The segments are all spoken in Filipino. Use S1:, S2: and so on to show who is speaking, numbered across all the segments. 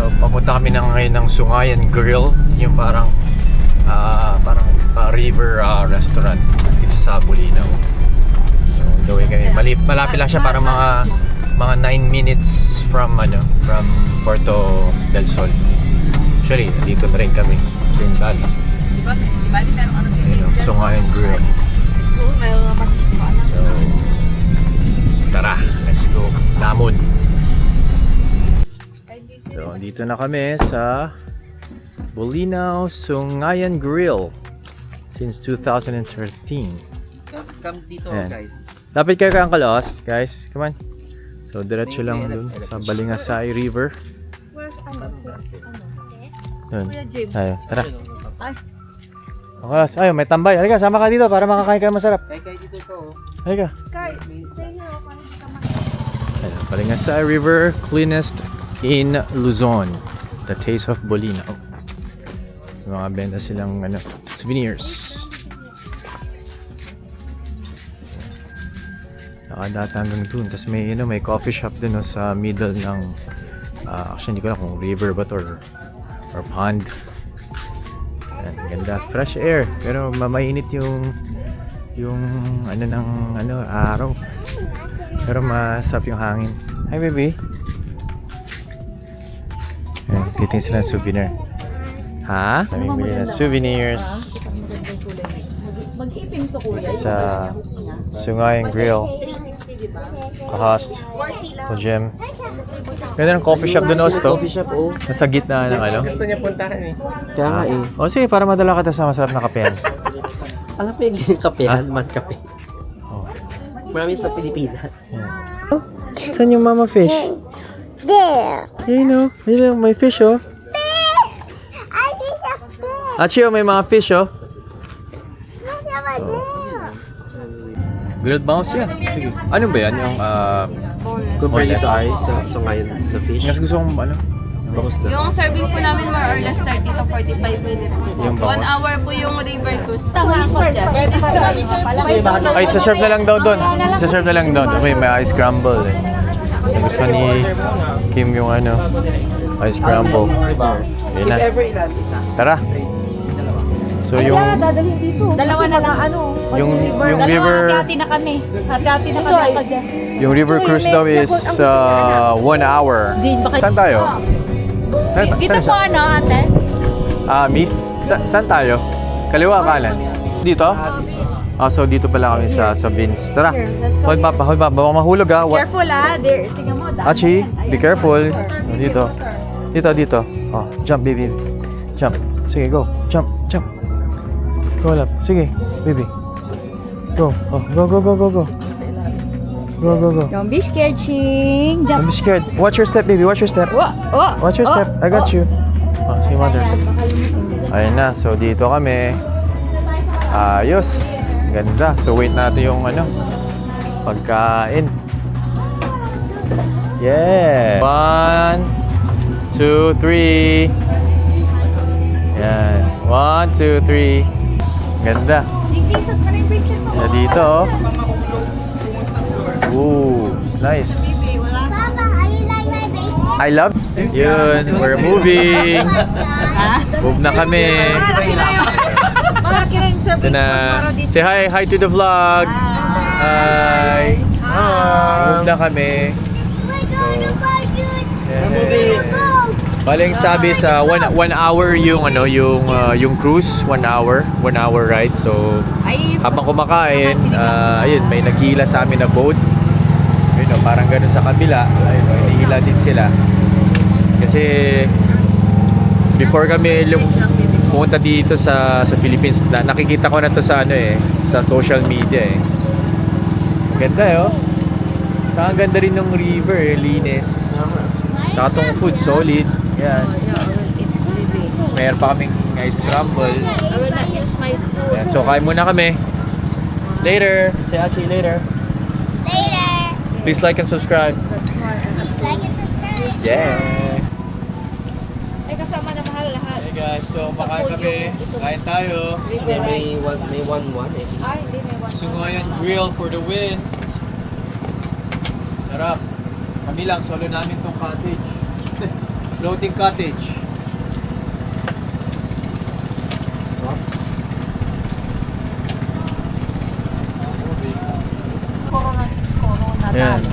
S1: So papunta kami ngayon ng Sungayan Grill, yung parang river restaurant dito sa Bolinao. So gawin kami. Malapit lang siya, para mga 9 minutes from Puerto del Sol. Actually, dito na rin kami. Ito yung dala.
S2: Diba merong ano si
S1: Sungayan Grill. So tara, let's go. Lamon. So, dito na kami sa Bolinao Sungayan Grill since 2013.
S3: Come dito,
S1: Ayan.
S3: guys.
S1: Lapit kayo kay Uncle Os, guys. Come on. So, diretso lang dun sa Balingasay River. Dun. Ayo, tara. Uncle Os, ayo, may tambay. Halika, sama ka dito para makakain kayo masarap.
S3: Kaya dito ito.
S1: Halika. Ayan, Balingasay River, cleanest in Luzon. The taste of Bolinao. May mga benta silang souvenirs. Nakadata hanggang dun. Tapos may coffee shop din sa middle ng actually hindi ko alam kung river ba or pond. Ayan, ganda. Fresh air. Pero mainit yung araw. Pero masarap yung hangin. Hi baby. Ayan, titingin sila ng souvenir. Ha? Daming bili ng souvenirs
S2: Mag-ipim to kuya.
S1: sa Sungayan Grill. Host. To gym. Ganda ng coffee shop doon, Osto.
S3: Coffee shop, oh.
S1: Nasa gitna ng
S3: Gusto niya puntahan eh. Kaya nga eh.
S1: O sige, para madala ka sa masarap na kapehan.
S3: Alam mo yung kapehan, man kape.
S1: Oh.
S3: Marami sa Pilipinas.
S1: Saan yung mama fish?
S4: There.
S1: Yun may fish oh.
S4: I think that's there.
S1: Achio, may mga fish oh.
S4: Look over there.
S1: Grilled mouse yan. Sige. Ano ba yan? Yung
S3: Compare dito ay sa ngayon na fish.
S1: Mas gusto kong
S3: Bangus na.
S2: Yung serving po namin more or less 30 to 45 minutes po.
S1: Yung
S2: 1
S1: bangus.
S2: hour po yung river cruise.
S1: Ay, sa-serve na lang daw doon. Sa-serve na lang doon. Okay, may ice scramble eh. Gusto ni Kim yung ice scramble. Yun na. Tara. So yung
S5: Dalawa na lang
S1: yung river
S5: hati na kami. Hati na kami ako dyan.
S1: yung river cruise daw is 1 hour. Saan tayo?
S5: Dito po ate?
S1: Miss, saan tayo? Kaliwa kanan? Dito? So dito pala kami sa Vince. Tara. Hold mapa. Baka mahulog ha.
S5: Careful there. Tingnan mo.
S1: Achi, be careful. Dito. Dito. Oh, jump baby. Jump. Sige, go. Jump. Go up. Sige, baby. Go. Oh, go. Go.
S5: Don't be scared, Ching.
S1: Don't be scared. Watch your step, baby. Watch your step. Watch your step. I got you. Oh, si mother. Ayun na. So, dito kami. Ayos. Ganda. So, wait natin yung pagkain. Yeah. 1, 2, 3. Yan. 1, 2, 3. Ganda.
S5: Isot pa na yung bracelet mo.
S1: Na dito, oh. Ooh, nice.
S4: Papa, you like my bracelet?
S1: I love yun. We're moving. Move na kami. Ito na. Say hi to the vlog. Hi. Move na kami.
S4: We're going to cartoon.
S1: Yeah. Baling sabi sa 1 hour yung cruise, 1 hour ride. So habang kumakain, ayun, may naghihila sa amin na boat. Yun, parang ganoon sa kabila. Ayun, may nahihila din sila. Kasi before kami pumunta dito sa Philippines, nakikita ko na to sa sa social media eh. Ganda eh, oh. Saka ang ganda rin ng river, linis. Saka tong food, solid. Yan. Mayroon pa kaming ice scramble.
S2: I will not use my spoon.
S1: Yan. So, kain muna kami. Later. Say Achi, later.
S4: Later.
S1: Please like and subscribe.
S4: Please like and subscribe.
S1: Yeah.
S2: Ay, kasama na mahal lahat.
S1: Hey guys, so makain kami. Kain tayo.
S3: May one eh.
S2: Ay, hindi may one.
S1: Sungayan Grill for the win. Sarap. Kami lang, solo namin tong cottage. Floating cottage.
S2: Corona
S1: Ayan.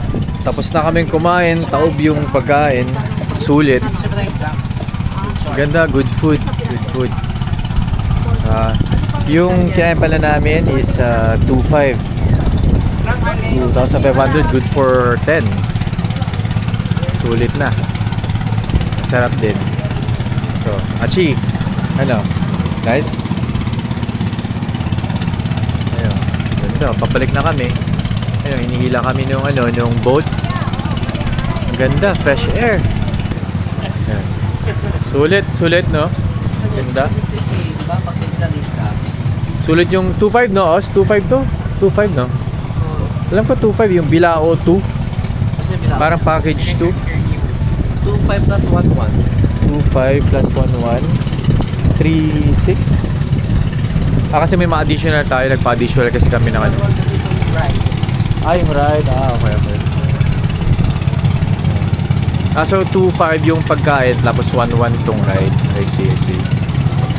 S1: Tapos na kaming kumain, taob yung pagkain, sulit. Ganda, good food, good food. Yung kinain pala namin is 2,500. 2,500, good for 10. Sulit na. Masarap din. So, Achi, ano? Nice? Ayun. Ganda, papalik na kami. Ayun, hinihila kami nung boat. Ang ganda, fresh air. Ayun. Sulit, no? Ganda. Sulit yung 2.5, no? Os, 2.5 to? 2.5, no? Alam ko 2.5 yung Bilao 2. Parang package 2.
S3: 2.5 plus 1.1.
S1: 2.5 plus 1.1. 3.6. Kasi may ma-additional tayo. Nagpa-additional kasi kami ng ano. Yung ride. Okay. So 2.5 yung pagkain tapos 1.1 tong ride. I see.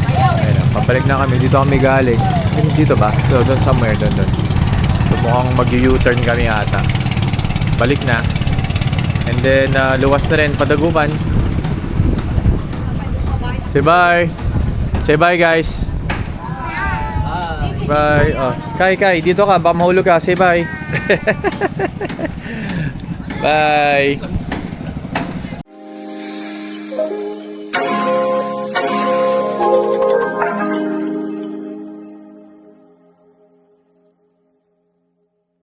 S1: Ayun, pabalik na kami. Dito kami galing. Dito ba? So, doon somewhere. Doon. So, mukhang mag-U-turn kami ata. Balik na. And then, luwas na rin. Padagupan. Say bye. Say bye, guys. Bye. Oh. Kai, dito ka. Baka mahulog ka. Say bye. Bye.